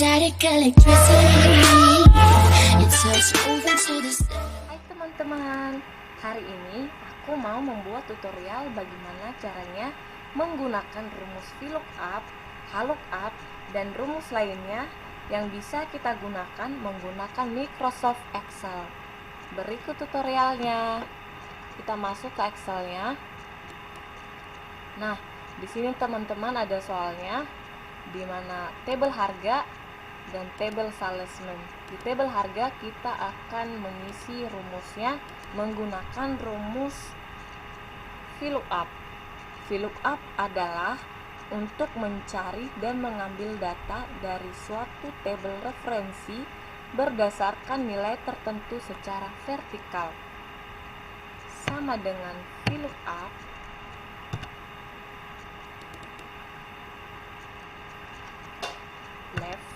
static electricity. It starts moving to the Hai teman-teman, hari ini aku mau membuat tutorial bagaimana caranya menggunakan rumus VLOOKUP, HLOOKUP, dan rumus lainnya yang bisa kita gunakan menggunakan Microsoft Excel. Berikut tutorialnya. Kita masuk ke Excelnya. Nah, di sini teman-teman ada soalnya di mana tabel harga dan tabel salesman. Di tabel harga kita akan mengisi rumusnya menggunakan rumus VLOOKUP. VLOOKUP adalah untuk mencari dan mengambil data dari suatu tabel referensi berdasarkan nilai tertentu secara vertikal. Sama dengan VLOOKUP, left,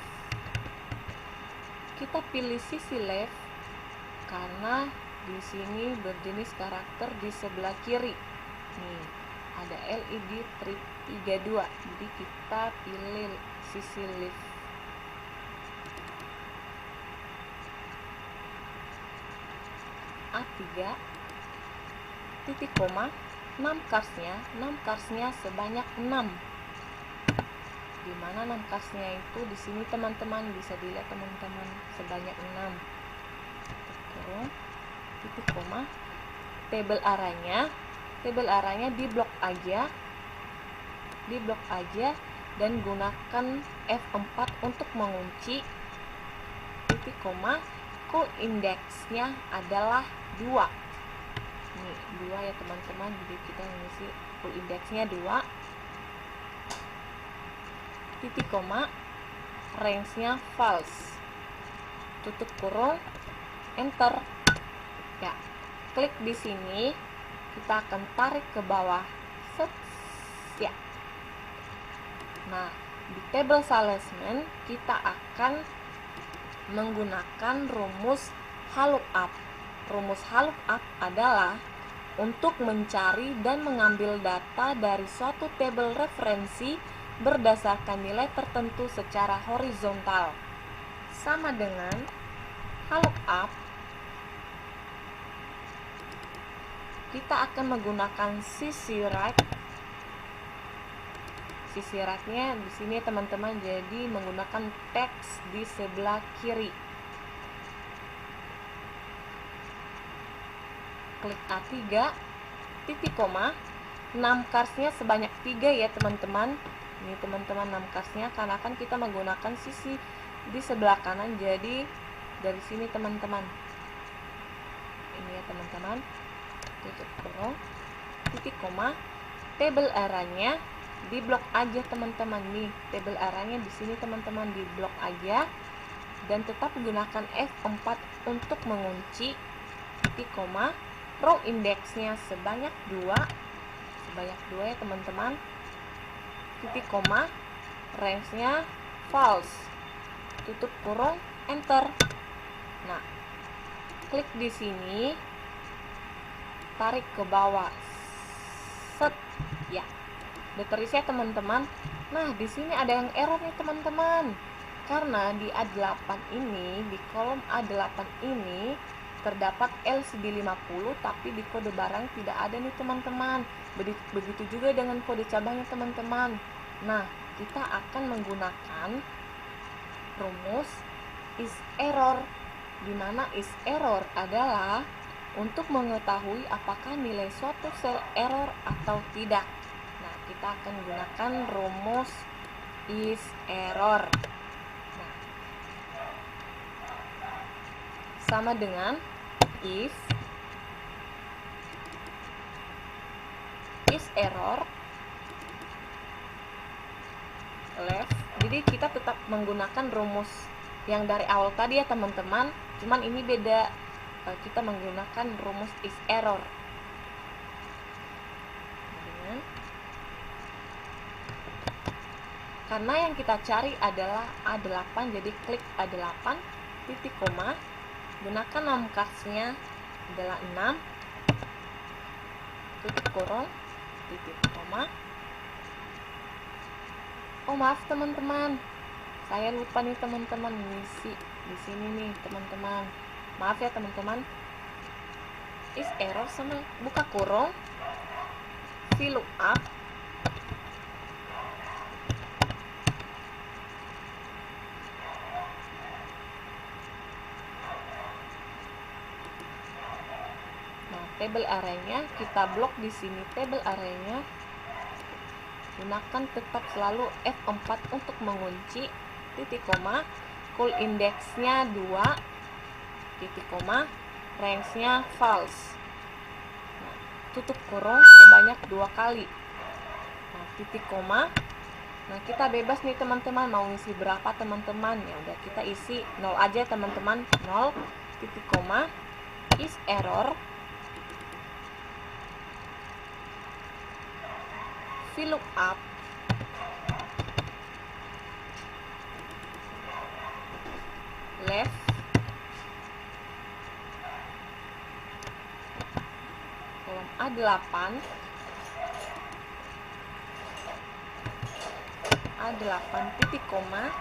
kita pilih sisi left karena di sini berjenis karakter di sebelah kiri. Nih, ada LED strip 32. Jadi kita pilih sisi left. A3 titik koma 6 karsnya sebanyak 6. Di mana 6 karsnya itu di sini teman-teman bisa dilihat teman-teman sebanyak 6. Terus titik koma tabel arahnya di blok aja dan gunakan F4 untuk mengunci. Titik koma call indeksnya adalah 2. Nih 2 ya teman-teman, jadi kita mengisi call indeksnya 2. Titik koma range-nya false, tutup kurung, enter. Ya, klik di sini, kita akan tarik ke bawah. Set. Ya. Nah, di table salesman kita akan menggunakan rumus HLOOKUP. Rumus HLOOKUP adalah untuk mencari dan mengambil data dari suatu tabel referensi berdasarkan nilai tertentu secara horizontal. Sama dengan HLOOKUP, kita akan menggunakan sisi right. Sisi right-nya di sini teman-teman, jadi menggunakan teks di sebelah kiri. Klik A3, titik koma 6 karsnya sebanyak 3 ya teman-teman. Ini teman-teman 6 karsnya karena kan kita menggunakan sisi di sebelah kanan, jadi dari sini teman-teman. Ini ya teman-teman, tutup kurung, titik koma tabel arahnya di blok aja teman-teman. Nih tabel arahnya di sini teman-teman, di blok aja, dan tetap gunakan F4 untuk mengunci. Titik koma row indeksnya sebanyak 2 ya teman-teman. Titik koma range-nya false, tutup kurung, enter. Nah, klik di sini, tarik ke bawah, set. Ya, udah terisi ya teman-teman. Nah, di sini ada yang error nih teman-teman, karena di A8 ini, di kolom A8 ini terdapat LCD 50, tapi di kode barang tidak ada nih teman-teman. Begitu juga dengan kode cabangnya teman-teman. Nah, kita akan menggunakan rumus is error, di mana is error adalah untuk mengetahui apakah nilai suatu sel error atau tidak. Nah, kita akan gunakan rumus is error. Nah, sama dengan if is error left. Jadi kita tetap menggunakan rumus yang dari awal tadi ya teman-teman, cuman ini beda, kita menggunakan rumus is error. Karena yang kita cari adalah A8, jadi klik A8, titik koma, gunakan 6 karsnya adalah 6, tutup kurung, titik koma. Oh maaf teman-teman, Saya lupa nih teman-teman ngisi di sini nih teman-teman. Maaf ya teman-teman. Is error sama buka kurung VLOOKUP table arraynya kita blok di sini. Table arraynya gunakan tetap selalu F4 untuk mengunci, titik koma, call indexnya 2, titik koma, range-nya false. Nah, tutup kurung sebanyak 2 kali. Nah, titik koma. Nah, kita bebas nih teman-teman mau ngisi berapa teman-teman. Ya udah kita isi 0 aja teman-teman. 0, titik koma, is error VLOOKUP left kolom A8 titik koma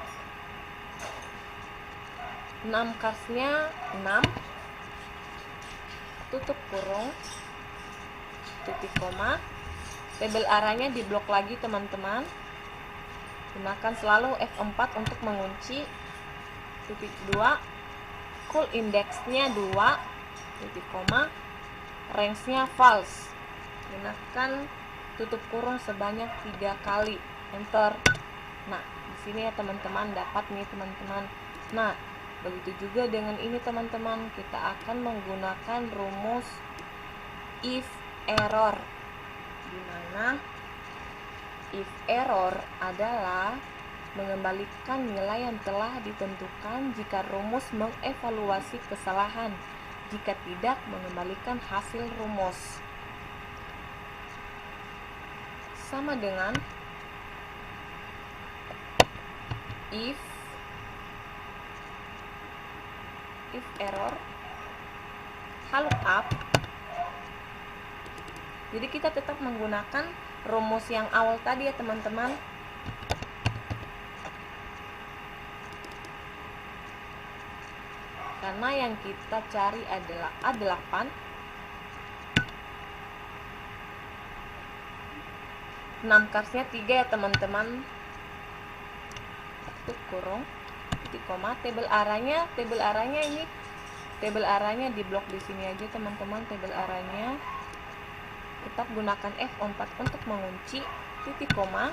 6 karsnya 6 tutup kurung titik koma. Table arraynya diblok lagi teman-teman. Gunakan selalu F4 untuk mengunci, titik 2, call indexnya 2, titik koma, range-nya false. Gunakan tutup kurung sebanyak 3 kali, enter. Nah, di sini ya teman-teman dapat nih teman-teman. Nah, begitu juga dengan ini teman-teman, kita akan menggunakan rumus if error, di mana if error adalah mengembalikan nilai yang telah ditentukan jika rumus mengevaluasi kesalahan, jika tidak mengembalikan hasil rumus. Sama dengan if error VLOOKUP. Jadi kita tetap menggunakan rumus yang awal tadi ya teman-teman. Karena yang kita cari adalah A8. 6 karsnya 3 ya teman-teman. Tutup kurung, titik koma, table arraynya ini table arraynya diblok di sini aja teman-teman. Table arraynya tetap gunakan F4 untuk mengunci, titik koma,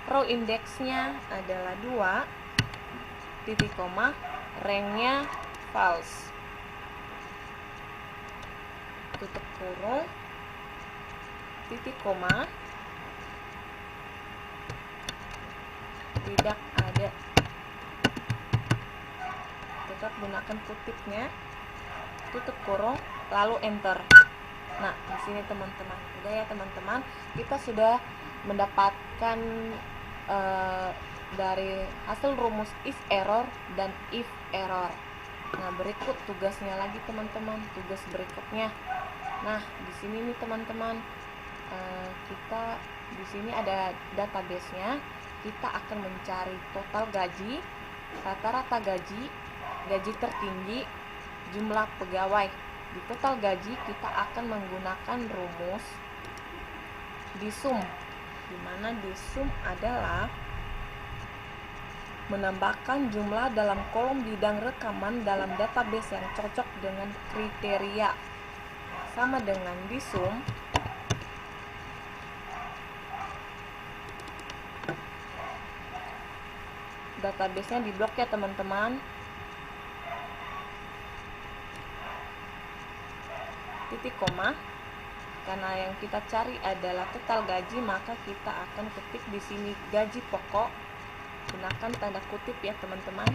row indexnya adalah 2, titik koma, rank-nya false, tutup kurung, titik koma, tidak ada, tetap gunakan kutipnya, tutup kurung, lalu enter. Nah, di sini teman-teman, udah ya teman-teman, kita sudah mendapatkan dari hasil rumus is error dan if error. Nah, berikut tugasnya lagi teman-teman, tugas berikutnya. Nah, di sini nih teman-teman, kita di sini ada database-nya. Kita akan mencari total gaji, rata-rata gaji, gaji tertinggi, jumlah pegawai. Di total gaji kita akan menggunakan rumus disum, di mana disum adalah menambahkan jumlah dalam kolom bidang rekaman dalam database yang cocok dengan kriteria. Sama dengan disum database-nya diblok ya teman-teman. Titik koma, karena yang kita cari adalah total gaji, maka kita akan ketik di sini gaji pokok. Gunakan tanda kutip ya teman-teman.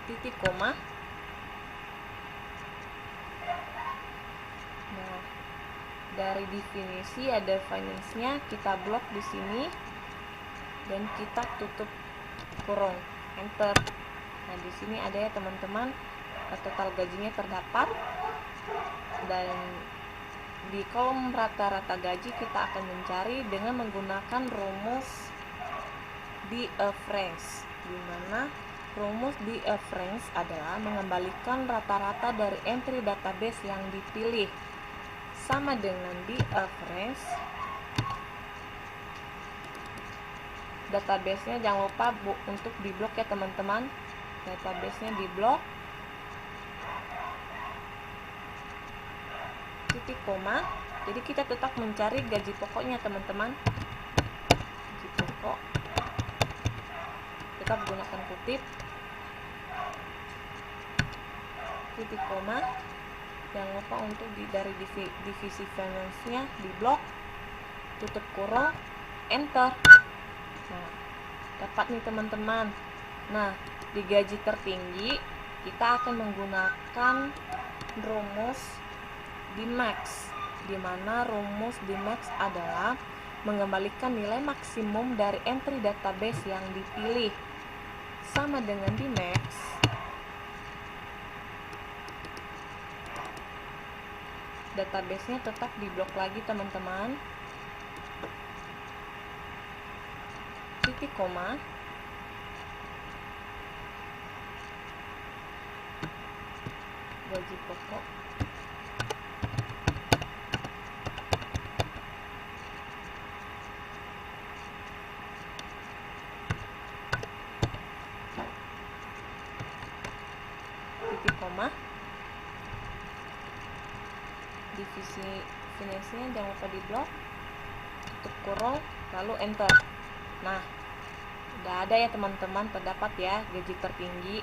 Titik koma. Nah, dari definisi ada finance-nya, kita blok di sini dan kita tutup kurung, enter. Nah, di sini ada ya teman-teman, total gajinya terdapat, dan di kolom rata-rata gaji kita akan mencari dengan menggunakan rumus difference, di mana rumus difference adalah mengembalikan rata-rata dari entry database yang dipilih. Sama dengan difference, database-nya jangan lupa untuk diblok ya teman-teman. Database-nya diblok, titik koma. Jadi kita tetap mencari gaji pokoknya teman-teman. Gaji pokok, tetap gunakan kutip, titik koma. Jangan lupa untuk dari divisi finance-nya diblok, tutup kurung, enter. Nah, dapat nih teman-teman. Nah, di gaji tertinggi kita akan menggunakan rumus Dmax, di mana rumus Dmax adalah mengembalikan nilai maksimum dari entry database yang dipilih. Sama dengan Dmax, database-nya tetap diblok lagi teman-teman, titik koma. Gaji pokok, titik koma. Divisi finance-nya jangan lupa diblok, tutup kurung, lalu enter. Nah, udah ada ya teman-teman, terdapat ya gaji tertinggi.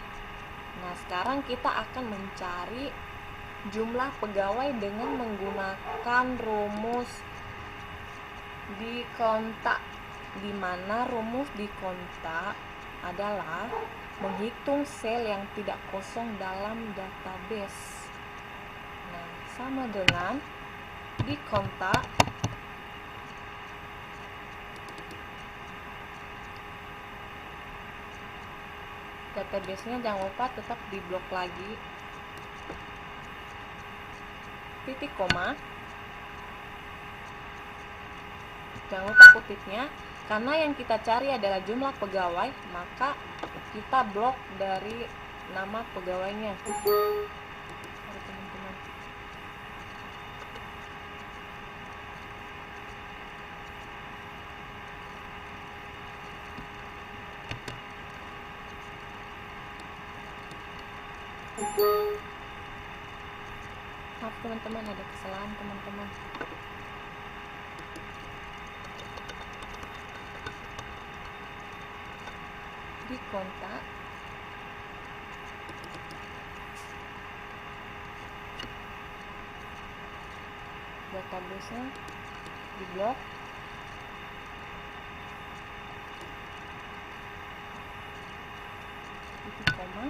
Nah, sekarang kita akan mencari jumlah pegawai dengan menggunakan rumus di kontak, di mana rumus di kontak adalah menghitung sel yang tidak kosong dalam database. Nah, sama dengan di kontak, database-nya jangan lupa tetap diblok lagi, titik koma. Jangan lupa kutipnya, karena yang kita cari adalah jumlah pegawai, maka kita blok dari nama pegawainya. Mari teman-teman. Maaf teman-teman, ada kesalahan teman-teman. Di kontak, database-nya diblok, titik koma.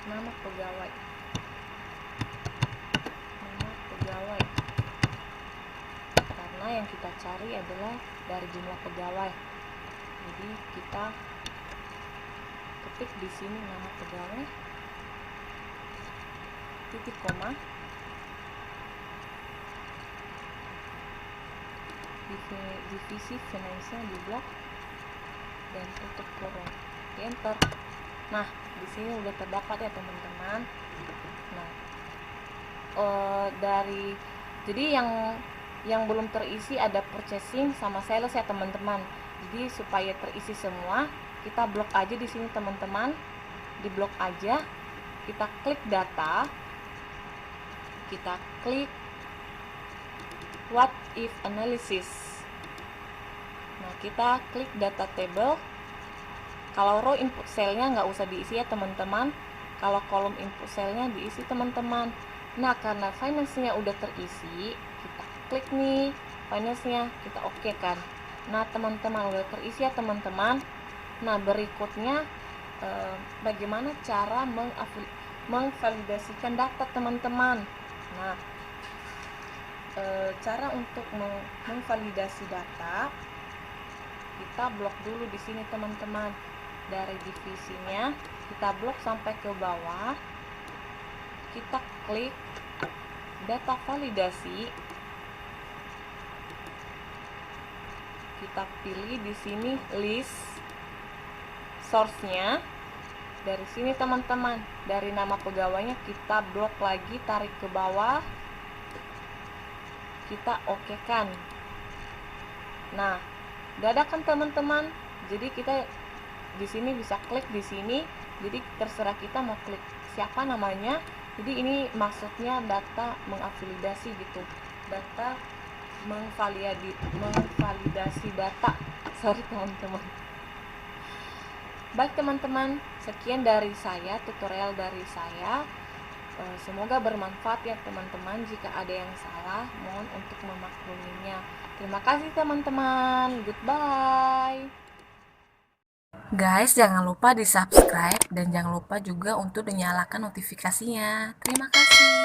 Nama pegawai, karena yang kita cari adalah dari jumlah pegawai. Jadi kita ketik di sini nama pegawai, titik koma. Divisi finance-nya diblok dan tutup kurung, enter. Nah, di sini udah terdapat ya teman-teman. Nah, jadi yang belum terisi ada purchasing sama sales ya teman-teman. Jadi supaya terisi semua, kita blok aja di sini teman-teman. Diblok aja. Kita klik data. Kita klik what if analysis. Nah, kita klik data table. Kalau row input cell-nya nggak usah diisi ya teman-teman. Kalau kolom input cell-nya diisi teman-teman. Nah, karena finance-nya udah terisi, kita klik nih finance-nya, kita oke kan. Nah, teman-teman udah terisi ya teman-teman. Nah, berikutnya bagaimana cara mengvalidasikan data teman-teman. Nah, cara untuk mengvalidasi data, kita blok dulu di sini teman-teman. dari divisinya, kita blok sampai ke bawah, kita klik data validasi, kita pilih di sini list source-nya. Dari sini teman-teman, dari nama pegawainya kita blok lagi, tarik ke bawah, kita okekan. Nah, udah ada kan teman-teman? Jadi kita di sini bisa klik di sini. Jadi terserah kita mau klik siapa namanya. Jadi ini maksudnya data mengafiliasi gitu. Data mengvalidasi data. Sorry teman-teman. Baik teman-teman, sekian dari saya, tutorial dari saya. Semoga bermanfaat ya teman-teman. Jika ada yang salah, mohon untuk memakluminya. Terima kasih teman-teman. Goodbye. Guys, jangan lupa di subscribe dan jangan lupa juga untuk dinyalakan notifikasinya. Terima kasih.